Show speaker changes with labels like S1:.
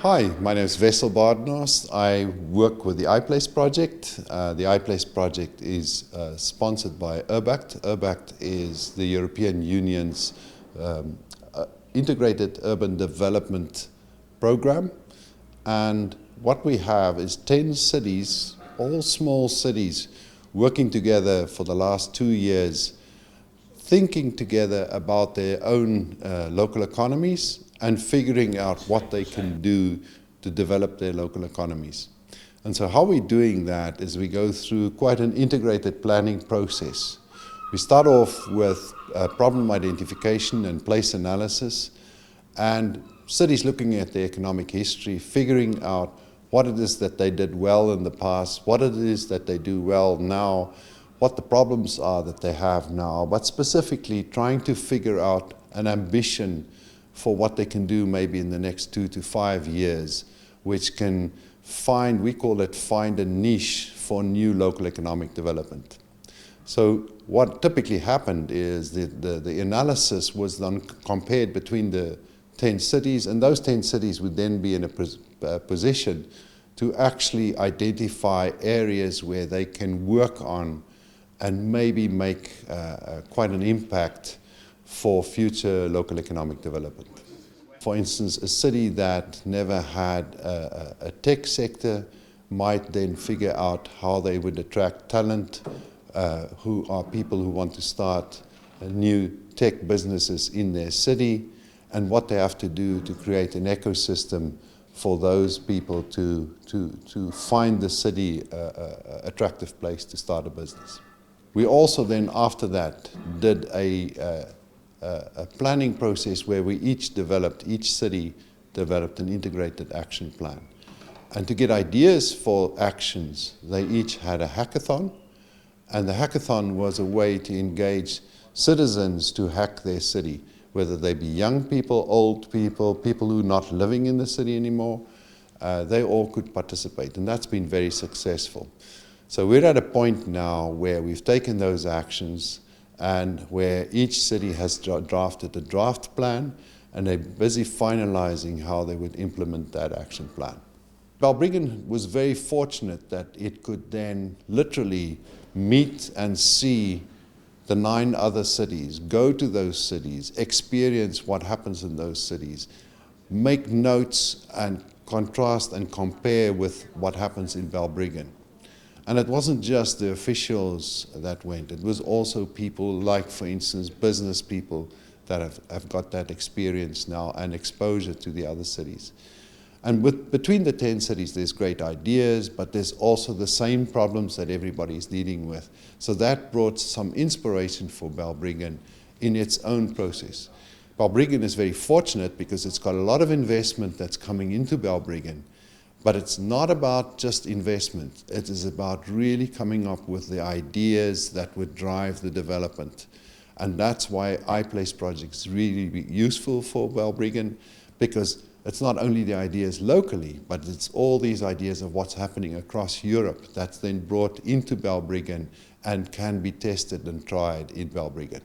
S1: Hi, my name is Balbriggan. I work with the iPlace project. The iPlace project is sponsored by URBACT. URBACT is the European Union's integrated urban development program. And what we have is 10 cities, all small cities, working together for the last 2 years, thinking together about their own local economies and figuring out what they can do to develop their local economies. And so how we're doing that is we go through quite an integrated planning process. We start off with problem identification and place analysis, and cities looking at their economic history, figuring out what it is that they did well in the past, what it is that they do well now, what the problems are that they have now, but specifically trying to figure out an ambition for what they can do maybe in the next 2 to 5 years, which can find, we call it find a niche for new local economic development. So what typically happened is the analysis was then compared between the 10 cities, and those 10 cities would then be in a position to actually identify areas where they can work on and maybe make quite an impact for future local economic development. For instance, a city that never had a tech sector might then figure out how they would attract talent, who are people who want to start new tech businesses in their city, and what they have to do to create an ecosystem for those people to find the city an attractive place to start a business. We also then, after that, did a planning process where each city developed an integrated action plan. And to get ideas for actions, they each had a hackathon, and the hackathon was a way to engage citizens to hack their city, whether they be young people, old people, people who are not living in the city anymore, they all could participate, and that's been very successful. So we're at a point now where we've taken those actions and where each city has drafted a draft plan, and they're busy finalizing how they would implement that action plan. Balbriggan was very fortunate that it could then literally meet and see the 9 other cities, go to those cities, experience what happens in those cities, make notes and contrast and compare with what happens in Balbriggan. And it wasn't just the officials that went, it was also people like, for instance, business people that have got that experience now and exposure to the other cities. And between the 10 cities, there's great ideas, but there's also the same problems that everybody is dealing with. So that brought some inspiration for Balbriggan in its own process. Balbriggan is very fortunate because it's got a lot of investment that's coming into Balbriggan. But it's not about just investment. It is about really coming up with the ideas that would drive the development. And that's why iPlace project is really useful for Balbriggan, because it's not only the ideas locally, but it's all these ideas of what's happening across Europe that's then brought into Balbriggan and can be tested and tried in Balbriggan.